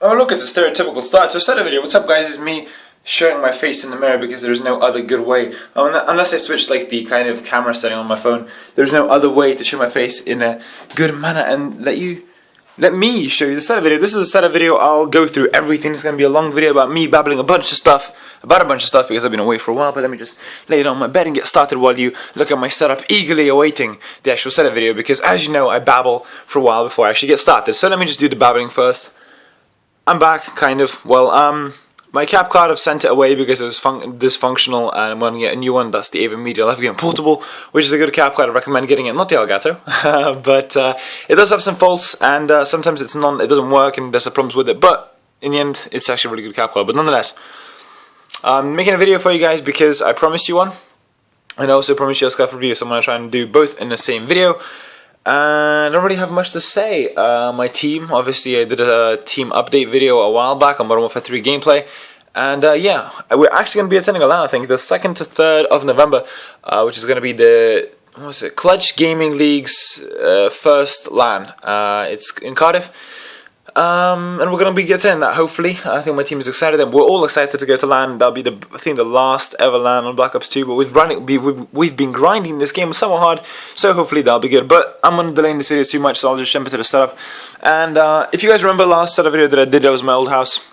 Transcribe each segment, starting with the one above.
Oh look, it's a stereotypical start to a setup video. What's up guys, it's me showing my face in the mirror because there's no other good way. Unless I switch like the kind of camera setting on my phone, there's no other way to show my face in a good manner and let me show you the setup video. This is a setup video. I'll go through everything. It's going to be a long video about me babbling about a bunch of stuff because I've been away for a while, but let me just lay it on my bed and get started while you look at my setup, eagerly awaiting the actual setup video because as you know, I babble for a while before I actually get started. So let me just do the babbling first. I'm back, kind of. Well, my cap card, I've sent it away because it was dysfunctional and I'm going to get a new one. That's the Ava Media Life Game Portable, which is a good cap card. I recommend getting it, not the Elgato. But it does have some faults and sometimes it doesn't work and there's some problems with it. But in the end, it's actually a really good cap card. But nonetheless, I'm making a video for you guys because I promised you one. And I also promised you a Scuf review, so I'm going to try and do both in the same video. I don't really have much to say. My team, obviously I did a team update video a while back on Modern Warfare 3 gameplay. And yeah, we're actually going to be attending a LAN, I think, the 2nd to 3rd of November, which is going to be the, Clutch Gaming League's first LAN. It's in Cardiff. And we're going to be attending that, hopefully. I think my team is excited, and we're all excited to go to LAN. That'll be, I think, the last ever LAN on Black Ops 2, but we've been grinding this game somewhat hard, so hopefully that'll be good. But I'm going to delay this video too much, so I'll just jump into the setup. And if you guys remember last setup video that I did, that was my old house.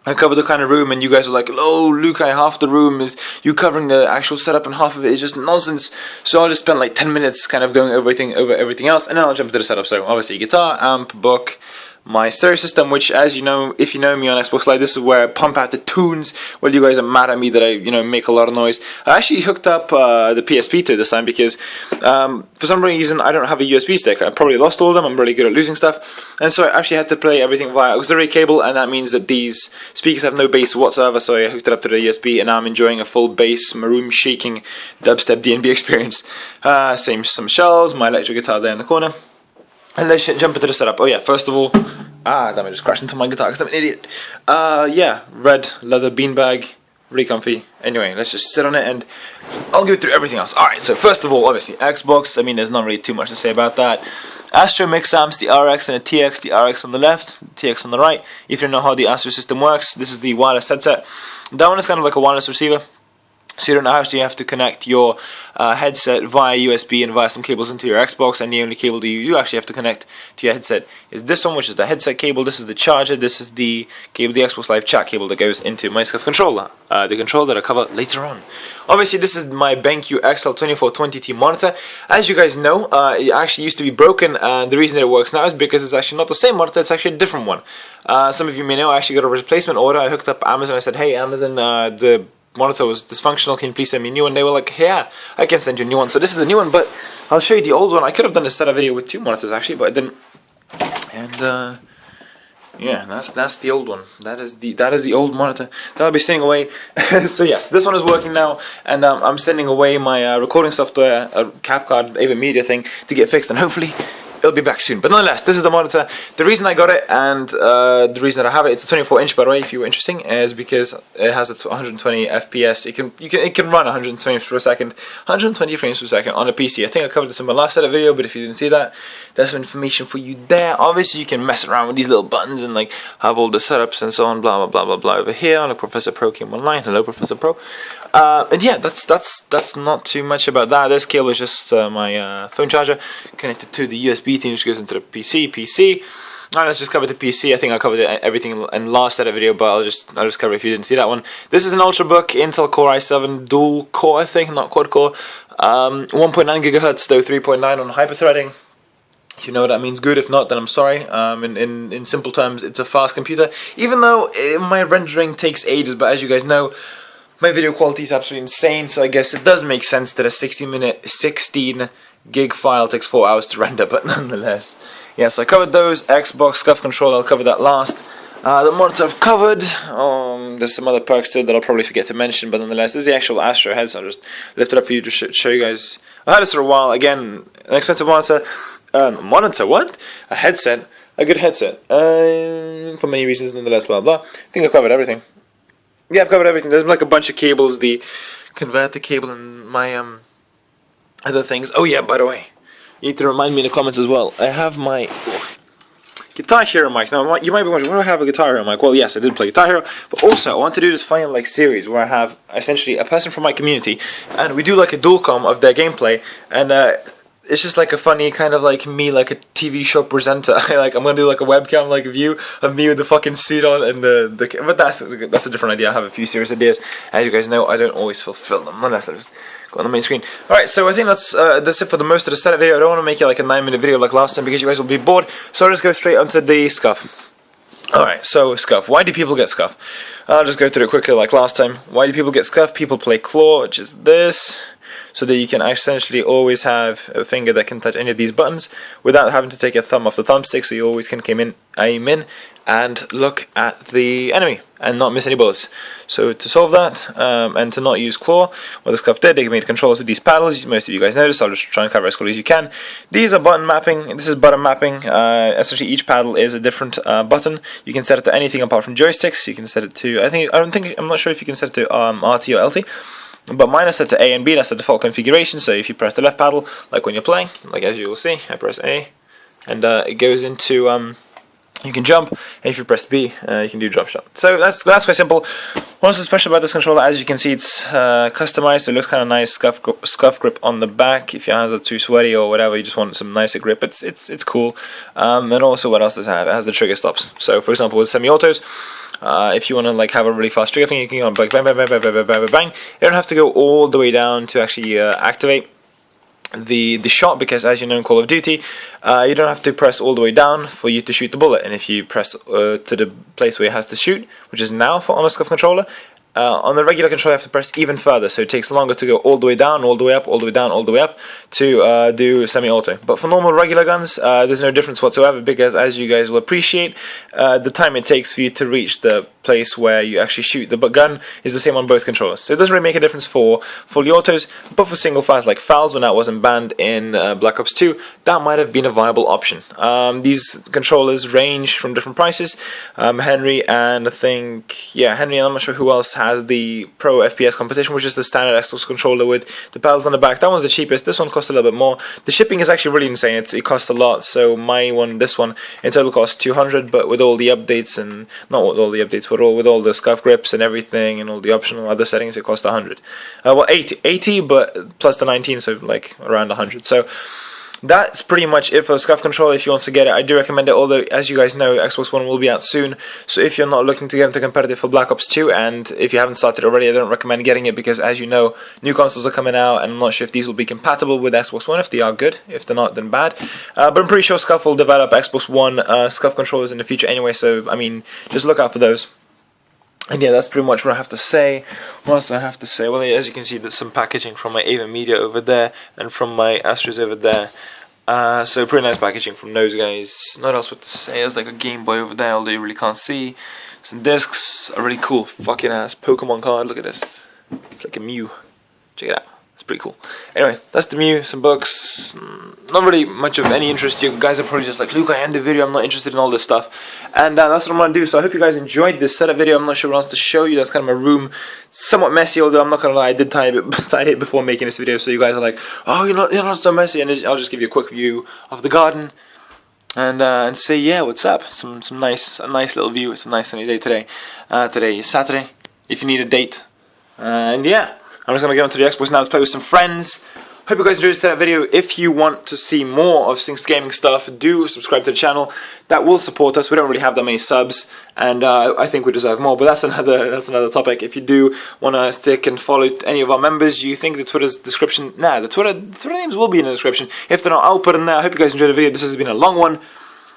I covered the kind of room, and you guys were like, "Oh, Lukai, half the room is you covering the actual setup, and half of it is just nonsense." So I'll just spend like 10 minutes kind of going over everything else, and then I'll jump into the setup. So obviously, guitar, amp, book, my stereo system, which, as you know, if you know me on Xbox Live, this is where I pump out the tunes while you guys are mad at me that I, make a lot of noise. I actually hooked up the PSP to this time because for some reason I don't have a USB stick. I probably lost all of them. I'm really good at losing stuff, and so I actually had to play everything via auxiliary cable, and that means that these speakers have no bass whatsoever. So I hooked it up to the USB, and now I'm enjoying a full bass, maroon shaking dubstep DnB experience. Some shells, my electric guitar there in the corner. And let's jump into the setup. Oh yeah, first of all, damn, I just crashed into my guitar because I'm an idiot. Yeah, red leather beanbag, really comfy. Anyway, let's just sit on it and I'll go through everything else. Alright, so first of all, obviously, Xbox. I mean, there's not really too much to say about that. Astro mix amps, the RX and the TX, the RX on the left, the TX on the right. If you don't know how the Astro system works, this is the wireless headset. That one is kind of like a wireless receiver. So you don't actually have to connect your headset via USB and via some cables into your Xbox, and the only cable that you actually have to connect to your headset is this one, which is the headset cable. This is the charger. This is the cable, the Xbox Live chat cable that goes into my Scuf controller, the controller that I cover later on. Obviously, this is my BenQ XL2420T monitor. As you guys know, it actually used to be broken, and the reason that it works now is because it's actually not the same monitor. It's actually a different one. Some of you may know I actually got a replacement order. I hooked up Amazon. I said, "Hey, Amazon, the monitor was dysfunctional, can you please send me a new one?" They were like, "Yeah, I can send you a new one." So this is the new one, but I'll show you the old one. I could have done a setup video with 2 monitors actually, but I didn't. And yeah, that's the old one. That is the old monitor that I'll be sending away. So yes, this one is working now, and I'm sending away my recording software, a cap card, Ava Media thing, to get fixed, and hopefully it'll be back soon. But nonetheless, this is the monitor. The reason I got it, and the reason that I have it, it's a 24-inch, by the way, if you were interested, is because it has a 120 FPS. It can run 120 frames per second, 120 frames per second on a PC. I think I covered this in my last setup video, but if you didn't see that, there's some information for you there. Obviously, you can mess around with these little buttons and like have all the setups and so on, blah blah blah blah blah. Over here on the Professor Pro came online. Hello, Professor Pro. And yeah, that's not too much about that. This cable is just my phone charger connected to the USB thing, which goes into the PC. Alright, let's just cover the PC. I think I covered everything in last setup video, but I'll just cover it if you didn't see that one. This is an Ultrabook Intel Core i7 dual core, I think, not quad core. 1.9 GHz though, 3.9 on hyperthreading. If you know what that means, good. If not, then I'm sorry. In simple terms, it's a fast computer. Even though my rendering takes ages, but as you guys know, my video quality is absolutely insane, so I guess it does make sense that a 16 gig file takes 4 hours to render, but nonetheless. Yeah, so I covered those. Xbox Scuf controller, I'll cover that last. The monitor I've covered. There's some other perks too that I'll probably forget to mention, but nonetheless, this is the actual Astro headset. I'll just lift it up for you to show you guys. I had this for a while. Again, an expensive monitor. What? A headset. A good headset. For many reasons, nonetheless, blah blah. I think I've covered everything. Yeah, I've covered everything. There's like a bunch of cables, the converter cable and my other things. Oh yeah, by the way, you need to remind me in the comments as well. I have my Guitar Hero mic. Now, you might be wondering, why do I have a Guitar Hero mic? Well, yes, I did play Guitar Hero, but also I want to do this funny like series where I have essentially a person from my community, and we do like a dual com of their gameplay, and it's just like a funny kind of like me, like a TV show presenter. Like I'm gonna do like a webcam, like a view of me with the fucking suit on and but that's a different idea. I have a few serious ideas. As you guys know, I don't always fulfill them unless I just go on the main screen. Alright, so I think that's it for the most of the setup video. I don't want to make it like a 9-minute video like last time because you guys will be bored. So I'll just go straight onto the Scuf. Alright, so Scuf. Why do people get Scuf? I'll just go through it quickly like last time. Why do people get Scuf? People play claw, which is this, so that you can essentially always have a finger that can touch any of these buttons without having to take a thumb off the thumbstick, so you always can aim in and look at the enemy and not miss any bullets. So to solve that, and to not use claw, what the Scuf did, they made controllers with these paddles. Most of you guys noticed. I'll just try and cover as quickly as you can. These are button mapping. This is button mapping. Essentially each paddle is a different button. You can set it to anything apart from joysticks. You can set it to, I'm not sure if you can set it to RT or LT. But mine is set to A and B, that's the default configuration. So if you press the left paddle, like when you're playing, like as you will see, I press A, and it goes into, you can jump, and if you press B, you can do drop shot. So that's quite simple. What's so special about this controller, as you can see, it's customized, so it looks kind of nice, scuff grip on the back. If your hands are too sweaty or whatever, you just want some nicer grip, it's cool. And also, what else does it have? It has the trigger stops. So for example, with semi-autos, if you want to like have a really fast trigger thing, you can go like bang, bang, bang, bang, bang, bang, bang, bang. You don't have to go all the way down to actually activate the shot, because as you know in Call of Duty, you don't have to press all the way down for you to shoot the bullet, and if you press to the place where it has to shoot, which is now on a Scuf controller, on the regular controller you have to press even further, so it takes longer to go all the way down, all the way up, all the way down, all the way up to do semi-auto. But for normal regular guns, there's no difference whatsoever, because as you guys will appreciate, the time it takes for you to reach the place where you actually shoot the gun is the same on both controllers. So it doesn't really make a difference for fully autos, but for single fires like FALs, when that wasn't banned in Black Ops 2, that might have been a viable option. These controllers range from different prices. Henry and I think, yeah, Henry and I'm not sure who else has the Pro FPS competition, which is the standard Xbox controller with the paddles on the back. That one's the cheapest. This one costs a little bit more. The shipping is actually really insane. It costs a lot. So this one in total costs 200, but with all the updates, and not with all the updates, but with all the Scuf grips and everything and all the optional other settings, it costs 100. Well, 80, but plus the 19, so like around 100. So that's pretty much it for the Scuf controller. If you want to get it, I do recommend it, although as you guys know, Xbox One will be out soon. So if you're not looking to get into competitive for Black Ops 2, and if you haven't started already, I don't recommend getting it, because as you know, new consoles are coming out, and I'm not sure if these will be compatible with Xbox One. If they are, good. If they're not, then bad. But I'm pretty sure Scuf will develop Xbox One Scuf controllers in the future anyway, so I mean, just look out for those. And yeah, that's pretty much what I have to say. What else do I have to say? Well, as you can see, there's some packaging from my Ava Media over there, and from my Astros over there. So pretty nice packaging from those guys. Not else what to say. There's like a Game Boy over there, although you really can't see. Some discs, a really cool fucking ass Pokemon card. Look at this. It's like a Mew. Check it out. It's pretty cool. Anyway, that's the Mew, some books. Not really much of any interest. You guys are probably just like, Luke, I end the video, I'm not interested in all this stuff. And that's what I'm going to do. So I hope you guys enjoyed this setup video. I'm not sure what else to show you. That's kind of my room. Somewhat messy, although I'm not going to lie, I did tidy it before making this video. So you guys are like, oh, you're not so messy. And I'll just give you a quick view of the garden. And say, yeah, what's up? A nice little view. It's a nice sunny day today. Today is Saturday, if you need a date. And yeah. I'm just going to get onto the Xbox now to play with some friends. Hope you guys enjoyed this setup video. If you want to see more of Sync's gaming stuff, do subscribe to the channel. That will support us. We don't really have that many subs, and I think we deserve more. But that's another topic. If you do want to stick and follow any of our members, you think the Twitter's description? Nah, the Twitter names will be in the description. If they're not, I'll put them there. I hope you guys enjoyed the video. This has been a long one.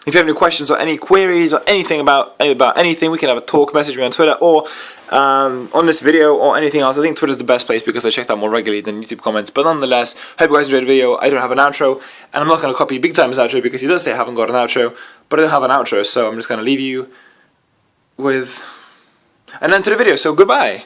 If you have any questions or any queries or anything about anything, we can have a talk. Message me on Twitter or on this video or anything else. I think Twitter's the best place because I check that more regularly than YouTube comments. But nonetheless, hope you guys enjoyed the video. I don't have an outro, and I'm not going to copy Big Time's outro because he does say I haven't got an outro, but I don't have an outro, so I'm just going to leave you with an end to the video. So goodbye.